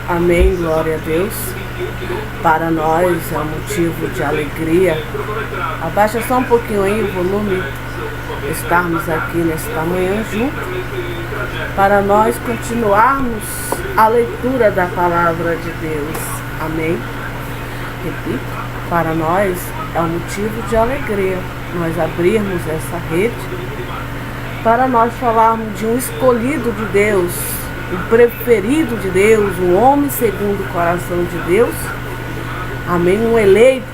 Amém, glória a Deus. Para nós é um motivo de alegria. Abaixa só um pouquinho aí o volume. Estarmos aqui nesta manhã juntos. Para nós continuarmos a leitura da palavra de Deus. Amém. Repito, para nós é um motivo de alegria nós abrirmos essa rede, para nós falarmos de um escolhido de Deus, um preferido de Deus, um homem segundo o coração de Deus, amém, um eleito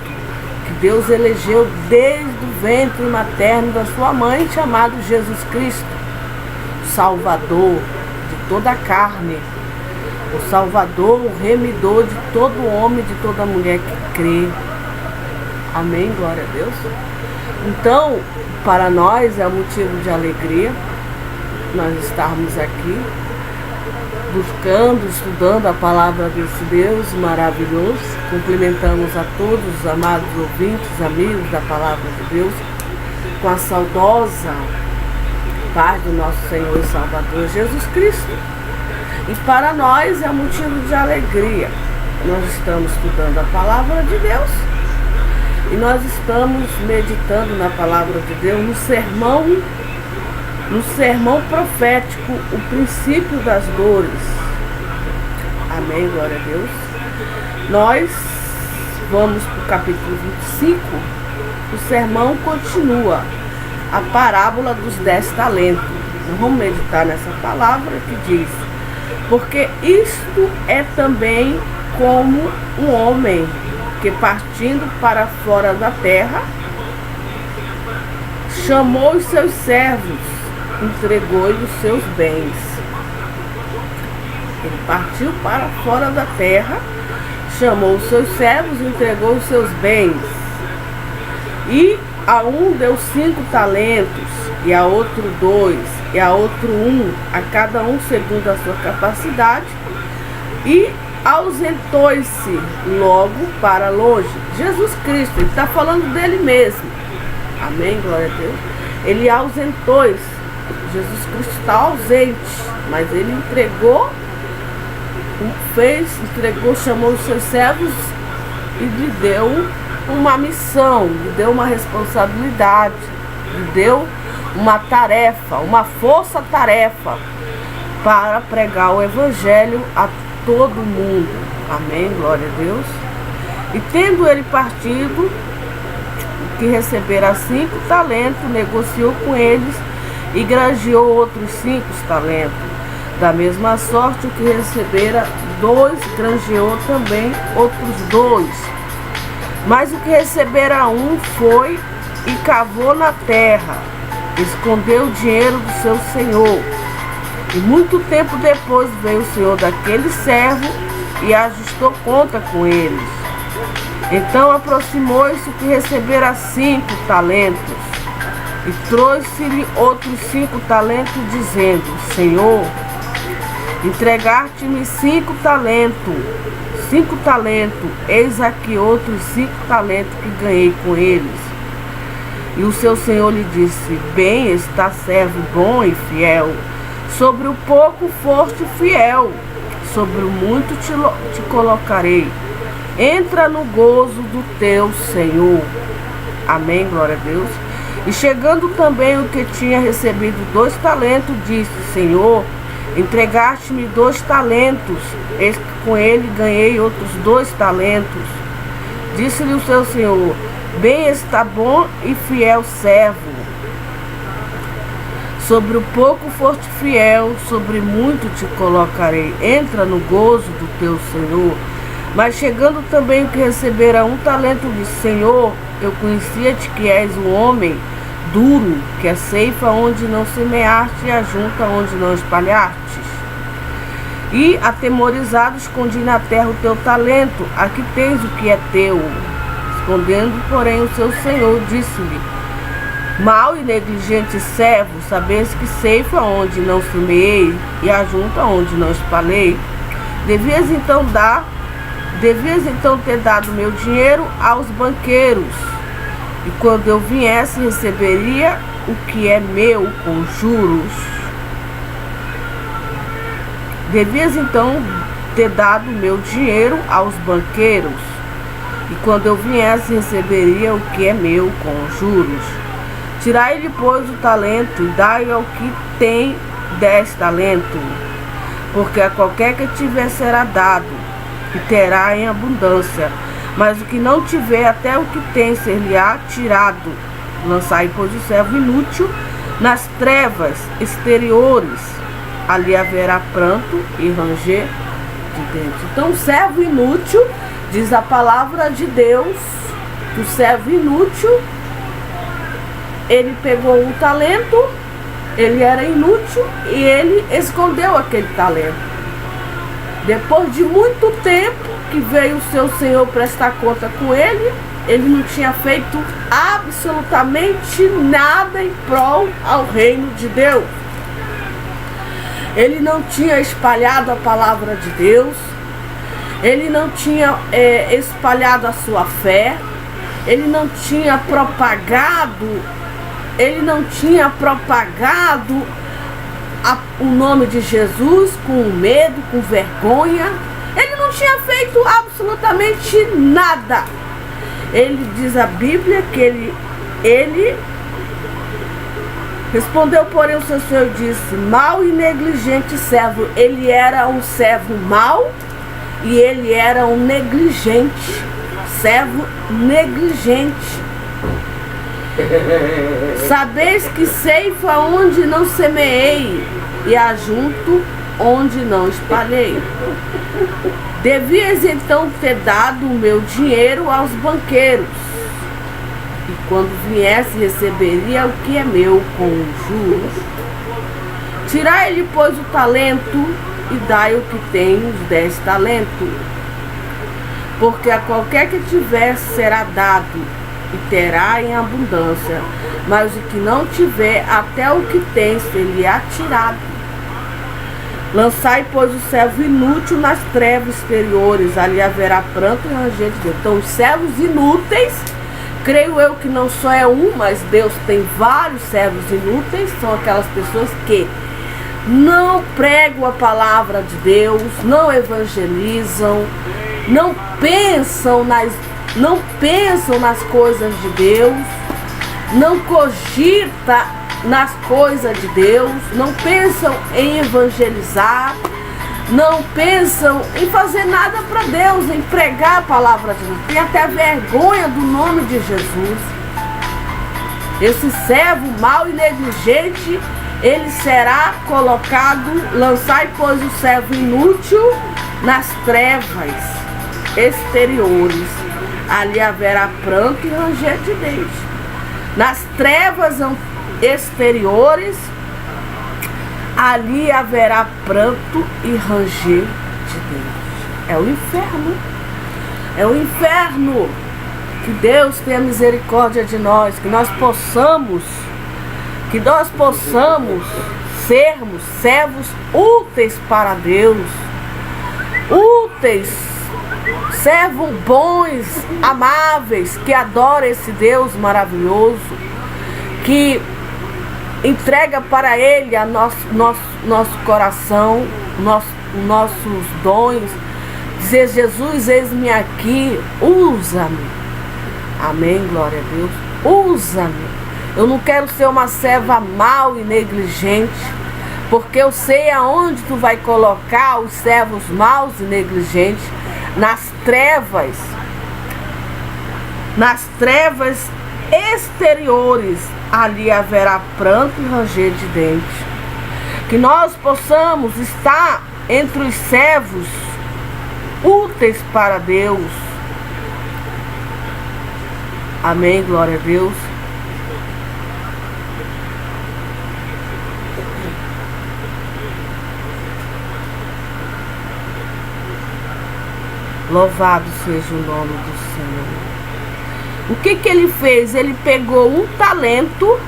que Deus elegeu desde o ventre materno da sua mãe, chamado Jesus Cristo, o Salvador de toda a carne, o Salvador, o remidor de todo homem, de toda mulher que crê. Amém, glória a Deus. Então, para nós é um motivo de alegria nós estarmos aqui buscando, estudando a palavra desse Deus maravilhoso. Cumprimentamos a todos os amados ouvintes, amigos da palavra de Deus, com a saudosa paz do nosso Senhor e Salvador Jesus Cristo. E para nós é um motivo de alegria. Nós estamos estudando a palavra de Deus e nós estamos meditando na palavra de Deus no sermão profético, o princípio das dores. Amém, glória a Deus. Nós vamos para o capítulo 25. O sermão continua, a parábola dos 10 talentos. Nós vamos meditar nessa palavra que diz: porque isto é também como um homem que, partindo para fora da terra, chamou os seus servos, entregou-lhes os seus bens. Ele partiu para fora da terra, chamou os seus servos, entregou os seus bens. E a um deu 5 talentos, e a outro 2, e a outro 1, a cada um segundo a sua capacidade, e ausentou-se logo para longe. Jesus Cristo, ele está falando dele mesmo. Amém, glória a Deus. Ele ausentou-se. Jesus Cristo está ausente, mas ele entregou, chamou os seus servos e lhe deu uma missão, lhe deu uma responsabilidade, lhe deu uma tarefa, uma força-tarefa para pregar o evangelho a todo mundo. Amém, glória a Deus. E tendo ele partido, que recebera 5 talentos, negociou com eles e granjeou outros 5 talentos. Da mesma sorte, o que recebera 2, granjeou também outros 2. Mas o que recebera 1 foi e cavou na terra, escondeu o dinheiro do seu senhor. E muito tempo depois veio o senhor daquele servo e ajustou conta com eles. Então aproximou-se o que recebera 5 talentos e trouxe-lhe outros 5 talentos, dizendo: Senhor, entregaste-me 5 talentos, eis aqui outros 5 talentos que ganhei com eles. E o seu senhor lhe disse: Bem está, servo bom e fiel. Sobre o pouco foste fiel, sobre o muito te colocarei. Entra no gozo do teu Senhor. Amém, glória a Deus. E chegando também o que tinha recebido 2 talentos, disse: Senhor, entregaste-me 2 talentos, eis que com ele ganhei outros 2 talentos. Disse-lhe o seu senhor: Bem está, bom e fiel servo. Sobre o pouco foste fiel, sobre muito te colocarei. Entra no gozo do teu Senhor. Mas chegando também o que recebera 1 talento, disse: Senhor, eu conhecia-te que és um homem duro, que a ceifa onde não semeaste e a junta onde não espalhaste. E, atemorizado, escondi na terra o teu talento. Aqui tens o que é teu. Escondendo, porém, o seu senhor, disse-lhe: Mau e negligente servo, sabes que ceifa onde não semeei e ajunta onde não espalhei. Devias então ter dado meu dinheiro aos banqueiros, e quando eu viesse receberia o que é meu com juros. Devias então ter dado meu dinheiro aos banqueiros, e quando eu viesse receberia o que é meu com juros. Tirai-lhe, pois, o talento e dai ao que tem 10 talentos, porque a qualquer que tiver será dado, e terá em abundância, mas o que não tiver, até o que tem ser-lhe-á tirado. Lançai, pois, o servo inútil nas trevas exteriores, ali haverá pranto e ranger de dentes. Então, o servo inútil, diz a palavra de Deus, o servo inútil, ele pegou um talento, ele era inútil e ele escondeu aquele talento. Depois de muito tempo que veio o seu senhor prestar conta com ele, ele não tinha feito absolutamente nada em prol ao reino de Deus. Ele não tinha espalhado a palavra de Deus, ele não tinha espalhado a sua fé, ele não tinha propagado o nome de Jesus com medo, com vergonha. Ele não tinha feito absolutamente nada. Ele diz a Bíblia que ele respondeu, porém, o seu senhor disse: mau e negligente servo. Ele era um servo mau e ele era um negligente, servo negligente. Sabeis que ceifa onde não semeei e ajunto onde não espalhei. Devias então ter dado o meu dinheiro aos banqueiros, e quando viesse receberia o que é meu com juros. Tirai-lhe, pois, o talento e dai o que tem os 10 talentos, porque a qualquer que tiver será dado e terá em abundância, mas o que não tiver, até o que tem ser-lhe-á tirado. Lançai, pois, o servo inútil nas trevas exteriores, ali haverá pranto e ranger de dentes. Então, os servos inúteis, creio eu que não só é um, mas Deus tem vários servos inúteis, são aquelas pessoas que não pregam a palavra de Deus, não evangelizam, não pensam nas coisas de Deus, não cogita nas coisas de Deus, não pensam em evangelizar, não pensam em fazer nada para Deus, em pregar a palavra de Deus. Tem até vergonha do nome de Jesus. Esse servo mau e negligente, ele será colocado. Lançai, pois, o servo inútil nas trevas exteriores, ali haverá pranto e ranger de dentes. Nas trevas exteriores, ali haverá pranto e ranger de dentes. É o inferno. É o inferno. Que Deus tenha misericórdia de nós, que nós possamos sermos servos úteis para Deus, úteis, servos bons, amáveis, que adoram esse Deus maravilhoso, que entrega para Ele nosso coração, nossos dons. Dizer: Jesus, eis-me aqui, usa-me. Amém, glória a Deus. Usa-me. Eu não quero ser uma serva mau e negligente, porque eu sei aonde tu vai colocar os servos maus e negligentes, nas trevas exteriores, ali haverá pranto e ranger de dentes. Que nós possamos estar entre os servos úteis para Deus. Amém, glória a Deus. Louvado seja o nome do Senhor. O que ele fez? Ele pegou um talento,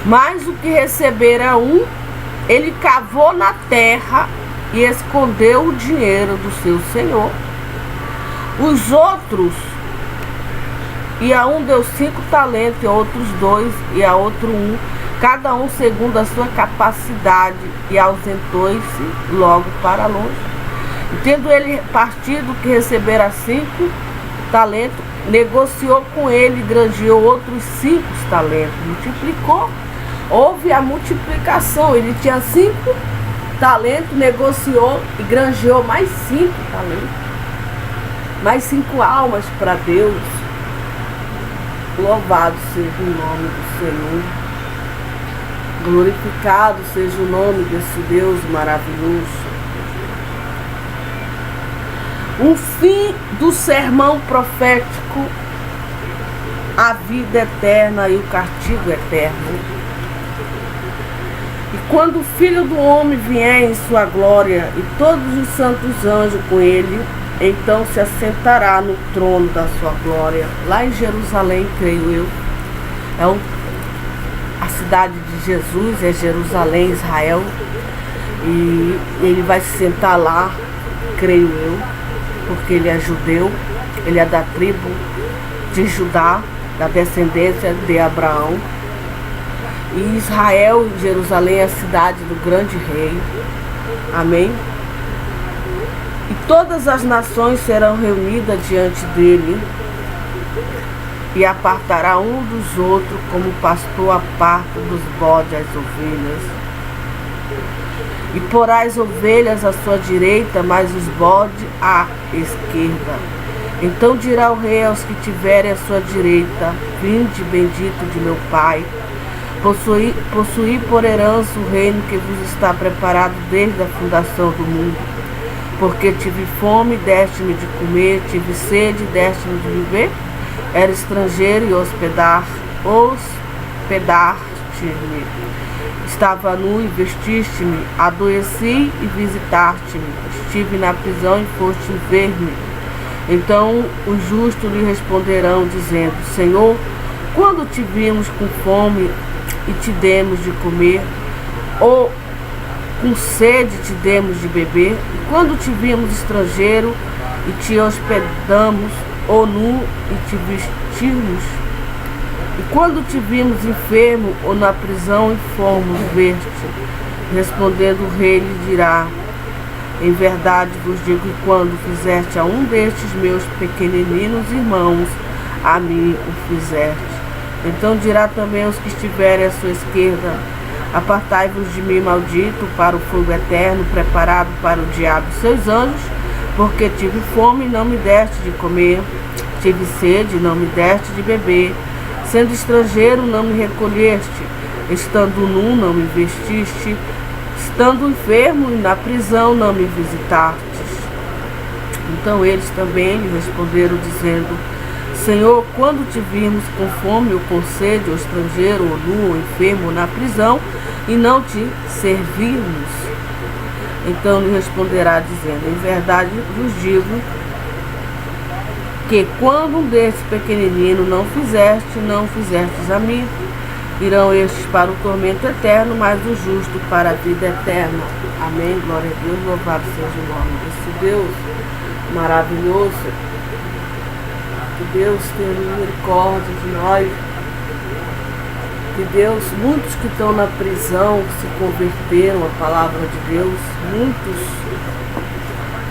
mais o que recebera ele cavou na terra e escondeu o dinheiro do seu senhor. Os outros, e a um deu 5 talentos, e a outros 2, e a outro 1, cada um segundo a sua capacidade, e ausentou-se logo para longe. E tendo ele partido, que recebera 5 talentos, negociou com ele e granjeou outros 5 talentos. Multiplicou, houve a multiplicação. Ele tinha 5 talentos, negociou e granjeou mais 5 talentos. Mais 5 almas para Deus. Louvado seja o nome do Senhor. Glorificado seja o nome desse Deus maravilhoso. O fim do sermão profético, a vida eterna e o castigo eterno. E quando o Filho do Homem vier em sua glória e todos os santos anjos com ele, então se assentará no trono da sua glória. Lá em Jerusalém, creio eu, a cidade de Jesus, é Jerusalém, Israel. E ele vai se sentar lá, creio eu, porque ele é judeu, ele é da tribo de Judá, da descendência de Abraão. E Israel, Jerusalém, é a cidade do grande rei. Amém? E todas as nações serão reunidas diante dele, e apartará um dos outros, como o pastor aparta dos bodes as ovelhas. E porá as ovelhas à sua direita, mas os bodes à esquerda. Então dirá o rei aos que tiverem à sua direita: vinde, bendito de meu Pai, possuí por herança o reino que vos está preparado desde a fundação do mundo. Porque tive fome, deste-me de comer, tive sede, deste-me de beber, era estrangeiro e hospedaste-me, estava nu e vestiste-me, adoeci e visitaste-me, estive na prisão e foste ver-me. Então os justos lhe responderão, dizendo: Senhor, quando te vimos com fome e te demos de comer, ou com sede te demos de beber? E quando te vimos estrangeiro e te hospedamos, ou nu e te vestimos? E quando te vimos enfermo ou na prisão e fomos ver-te? Respondendo o rei lhe dirá: em verdade vos digo que quando fizeste a um destes meus pequeninos irmãos, a mim o fizeste. Então dirá também aos que estiverem à sua esquerda: apartai-vos de mim, maldito, para o fogo eterno, preparado para o diabo e seus anjos, porque tive fome e não me deste de comer, tive sede e não me deste de beber, sendo estrangeiro não me recolheste, estando nu não me vestiste, estando enfermo e na prisão não me visitastes. Então eles também lhe responderam, dizendo: Senhor, quando te vimos com fome ou com sede, ou estrangeiro, ou nu, ou enfermo, ou na prisão, e não te servimos? Então lhe responderá, dizendo: em verdade vos digo que quando um destes pequeninos não fizestes a mim. Irão estes para o tormento eterno, mas o justo para a vida eterna. Amém. Glória a Deus, louvado seja o nome desse Deus maravilhoso. Que Deus tenha misericórdia de nós. Que Deus, muitos que estão na prisão, que se converteram à palavra de Deus, muitos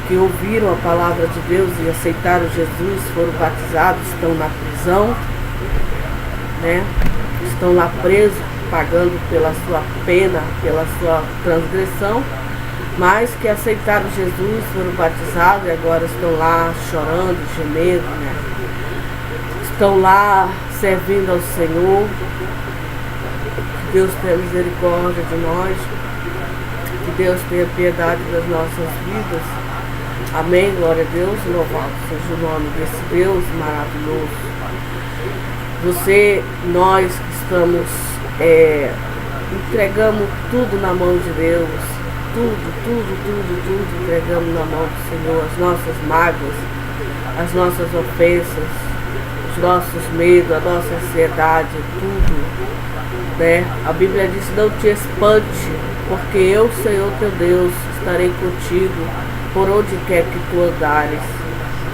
que ouviram a palavra de Deus e aceitaram Jesus, foram batizados, estão na prisão, né? Estão lá presos, pagando pela sua pena, pela sua transgressão, mas que aceitaram Jesus, foram batizados e agora estão lá chorando, gemendo, né? Estão lá servindo ao Senhor. Que Deus tenha misericórdia de nós, que Deus tenha piedade das nossas vidas. Amém, glória a Deus, louvado seja o nome desse Deus maravilhoso. Nós que estamos entregamos tudo na mão de Deus, tudo entregamos na mão do Senhor, as nossas mágoas, as nossas ofensas, os nossos medos, a nossa ansiedade, tudo, né? A Bíblia diz: não te espante, porque eu, Senhor teu Deus, estarei contigo por onde quer que tu andares.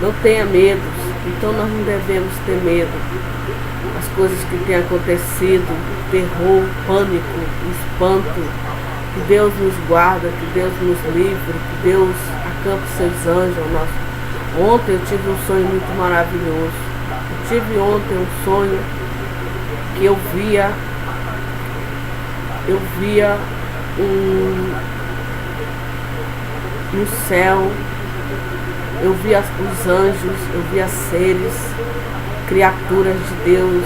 Não tenha medo, então nós não devemos ter medo. as coisas que têm acontecido, terror, pânico, espanto. Que Deus nos guarda, que Deus nos livre, que Deus acampe seus anjos ao nosso. Ontem eu tive um sonho muito maravilhoso. Eu tive ontem um sonho que eu via no céu, eu via os anjos, eu via seres, criaturas de Deus,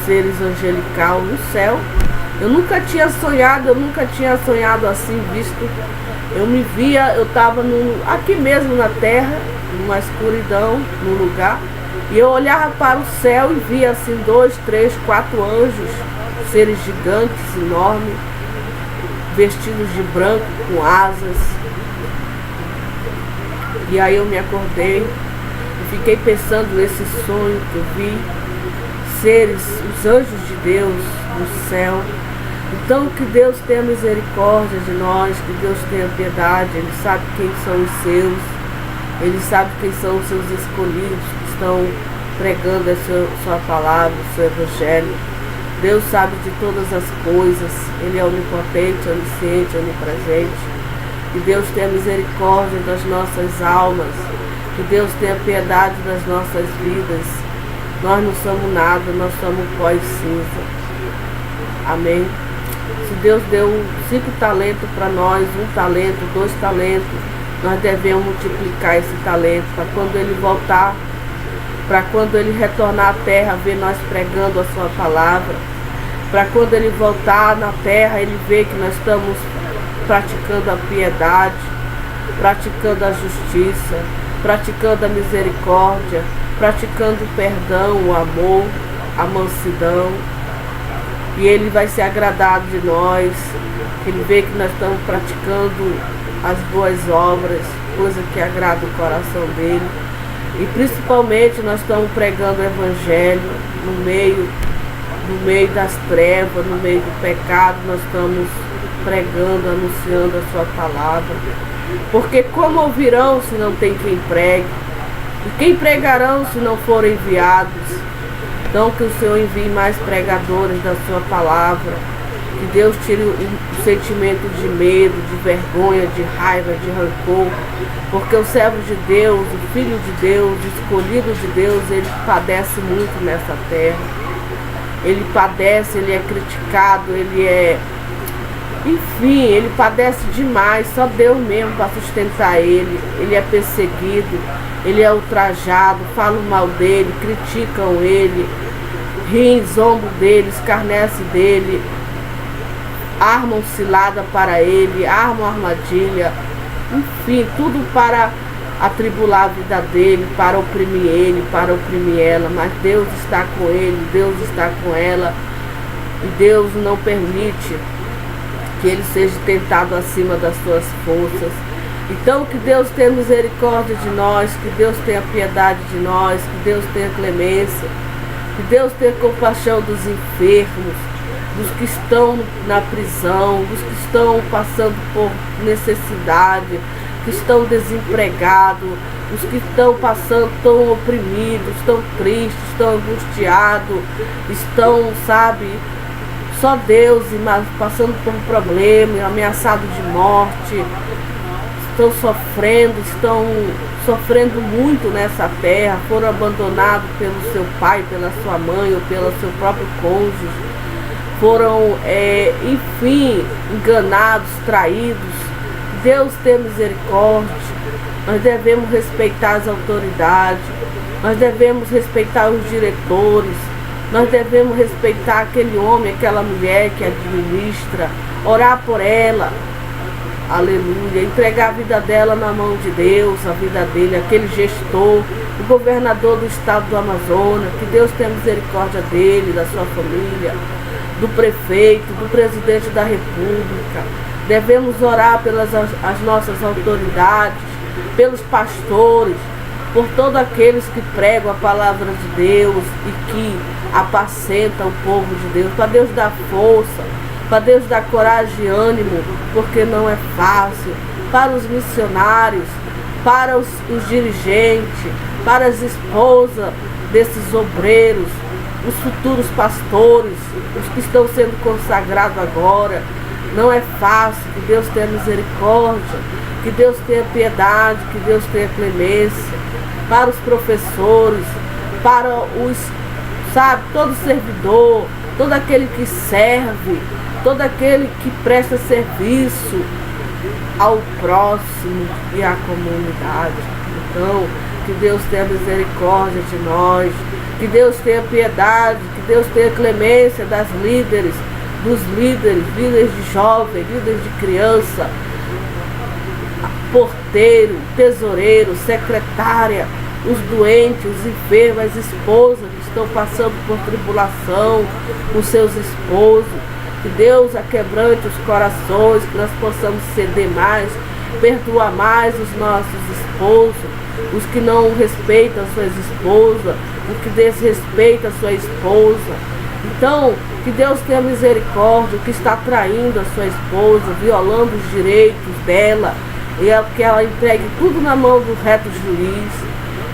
seres angelical no céu. Eu nunca tinha sonhado assim, visto. Eu me via, eu estava aqui mesmo na terra, numa escuridão, num lugar, e eu olhava para o céu e via assim 2, 3, 4 anjos, seres gigantes, enormes, vestidos de branco, com asas. E aí eu me acordei e fiquei pensando nesse sonho que eu vi, seres, os anjos de Deus no céu. Então que Deus tenha misericórdia de nós, que Deus tenha piedade. Ele sabe quem são os seus, Ele sabe quem são os seus escolhidos que estão pregando a sua palavra, o seu evangelho. Deus sabe de todas as coisas, Ele é onipotente, onisciente, onipresente. Que Deus tenha misericórdia das nossas almas, que Deus tenha piedade das nossas vidas. Nós não somos nada, nós somos pó e cinza. Amém? Se Deus deu 5 talentos para nós, 1 talento, 2 talentos, nós devemos multiplicar esse talento para quando Ele voltar, para quando Ele retornar à terra, ver nós pregando a sua palavra, para quando Ele voltar na terra, Ele ver que nós estamos praticando a piedade, praticando a justiça, praticando a misericórdia, praticando o perdão, o amor, a mansidão. E Ele vai ser agradado de nós. Ele vê que nós estamos praticando as boas obras, coisa que agrada o coração dele. E principalmente nós estamos pregando o evangelho no meio das trevas, no meio do pecado. Nós estamos pregando, anunciando a sua palavra. Porque como ouvirão se não tem quem pregue? E quem pregarão se não forem enviados? Então que o Senhor envie mais pregadores da sua palavra. Que Deus tire o sentimento de medo, de vergonha, de raiva, de rancor. Porque o servo de Deus, o filho de Deus, o escolhido de Deus, ele padece muito nessa terra. Ele padece, ele é criticado, enfim, ele padece demais, só Deus mesmo para sustentar ele. Ele é perseguido, ele é ultrajado, falam mal dele, criticam ele, riem, zombam dele, escarnecem dele, armam cilada para ele, armam armadilha, enfim, tudo para atribular a vida dele, para oprimir ele, para oprimir ela. Mas Deus está com ele, Deus está com ela, e Deus não permite que ele seja tentado acima das suas forças. Então que Deus tenha misericórdia de nós, que Deus tenha piedade de nós, que Deus tenha clemência, que Deus tenha compaixão dos enfermos, dos que estão na prisão, dos que estão passando por necessidade, que estão desempregados, os que estão passando, estão oprimidos, estão tristes, estão angustiados, estão, só Deus, passando por um problema, ameaçado de morte, estão sofrendo muito nessa terra, foram abandonados pelo seu pai, pela sua mãe ou pelo seu próprio cônjuge, foram, enfim, enganados, traídos. Deus tenha misericórdia. Nós devemos respeitar as autoridades, nós devemos respeitar os diretores, nós devemos respeitar aquele homem, aquela mulher que administra, orar por ela, aleluia, entregar a vida dela na mão de Deus, a vida dele, aquele gestor, o governador do estado do Amazonas, que Deus tenha misericórdia dele, da sua família, do prefeito, do presidente da república. Devemos orar pelas as nossas autoridades, pelos pastores, por todos aqueles que pregam a palavra de Deus e que apacentam o povo de Deus, para Deus dar força, para Deus dar coragem e ânimo, porque não é fácil, para os missionários, para os dirigentes, para as esposas desses obreiros, os futuros pastores, os que estão sendo consagrados agora. Não é fácil. Que Deus tenha misericórdia, que Deus tenha piedade, que Deus tenha clemência para os professores, para os, todo servidor, todo aquele que serve, todo aquele que presta serviço ao próximo e à comunidade. Então, que Deus tenha misericórdia de nós, que Deus tenha piedade, que Deus tenha clemência das líderes, dos líderes de jovem, líderes de criança, porteiro, tesoureiro, secretária, os doentes, os enfermos, as esposas que estão passando por tribulação, os seus esposos. Que Deus aquebrante os corações, que nós possamos ceder mais, perdoar mais os nossos esposos, os que não respeitam as suas esposas, os que desrespeitam a sua esposa. Então, que Deus tenha misericórdia, o que está traindo a sua esposa, violando os direitos dela, e que ela entregue tudo na mão do reto juiz.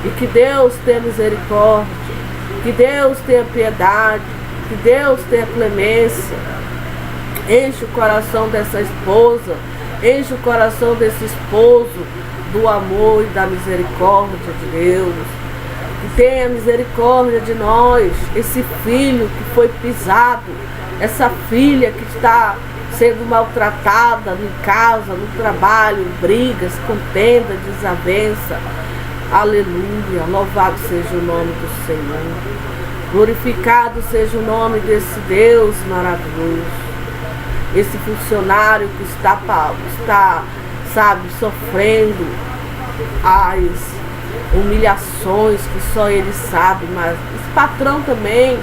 E que Deus tenha misericórdia, que Deus tenha piedade, que Deus tenha clemência. Enche o coração dessa esposa, enche o coração desse esposo do amor e da misericórdia de Deus. Que tenha misericórdia de nós, esse filho que foi pisado, essa filha que está sendo maltratada em casa, no trabalho, brigas, contenda, desavença. Aleluia, louvado seja o nome do Senhor, glorificado seja o nome desse Deus maravilhoso. Esse funcionário que está sofrendo as humilhações que só ele sabe, mas esse patrão também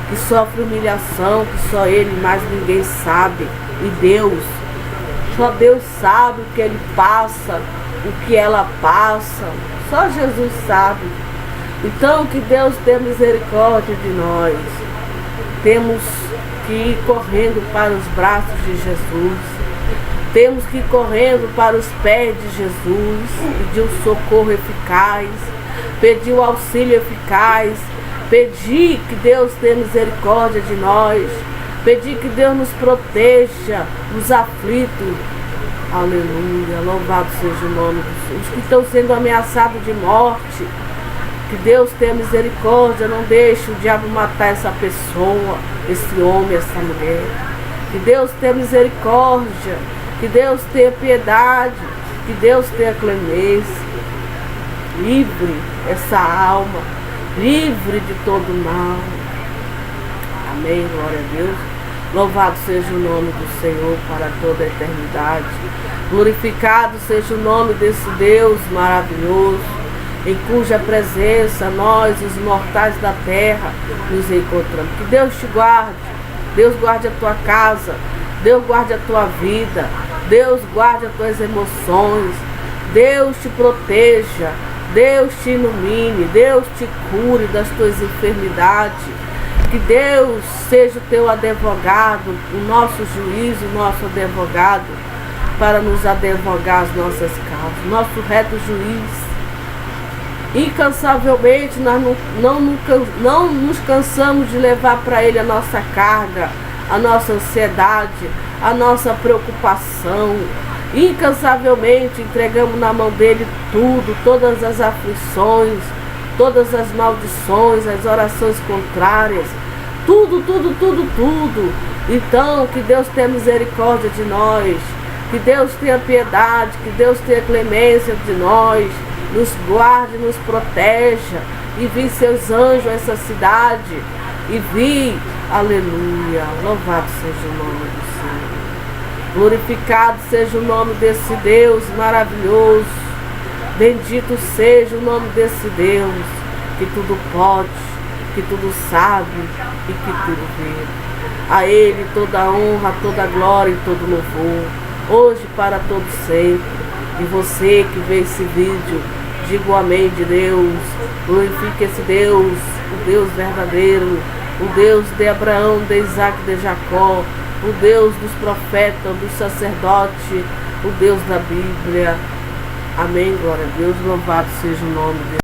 que sofre humilhação, que só ele, mais ninguém sabe. E Deus, só Deus sabe o que ele passa, o que ela passa, só Jesus sabe. Então que Deus tenha misericórdia de nós. Temos que ir correndo para os braços de Jesus. Temos que ir correndo para os pés de Jesus, pedir o socorro eficaz, pedir o auxílio eficaz, pedir que Deus tenha misericórdia de nós, pedir que Deus nos proteja dos aflitos. Aleluia, louvado seja o nome de Jesus. Os que estão sendo ameaçados de morte, que Deus tenha misericórdia, não deixe o diabo matar essa pessoa, esse homem, essa mulher. Que Deus tenha misericórdia, que Deus tenha piedade, que Deus tenha clemência. Livre essa alma, livre de todo mal. Amém, glória a Deus. Louvado seja o nome do Senhor para toda a eternidade. Glorificado seja o nome desse Deus maravilhoso, em cuja presença nós, os mortais da terra, nos encontramos. Que Deus te guarde, Deus guarde a tua casa, Deus guarde a tua vida, Deus guarde as tuas emoções, Deus te proteja, Deus te ilumine, Deus te cure das tuas enfermidades. Que Deus seja o teu advogado, o nosso juiz, o nosso advogado, para nos advogar as nossas causas, nosso reto juiz. Incansavelmente nós não nos cansamos de levar para Ele a nossa carga, a nossa ansiedade, a nossa preocupação. Incansavelmente entregamos na mão dele tudo, todas as aflições, todas as maldições, as orações contrárias, tudo. Então, que Deus tenha misericórdia de nós, que Deus tenha piedade, que Deus tenha clemência de nós, nos guarde, nos proteja, envie seus anjos a essa cidade, envie, aleluia, louvado seja o nome do Senhor, glorificado seja o nome desse Deus maravilhoso, bendito seja o nome desse Deus, que tudo pode, que tudo sabe e que tudo vê. A Ele toda a honra, toda a glória e todo louvor, hoje para todo sempre. E você que vê esse vídeo, diga o amém de Deus, glorifique esse Deus, o Deus verdadeiro, o Deus de Abraão, de Isaac, de Jacó, o Deus dos profetas, dos sacerdotes, o Deus da Bíblia. Amém, glória a Deus, louvado seja o nome de Deus.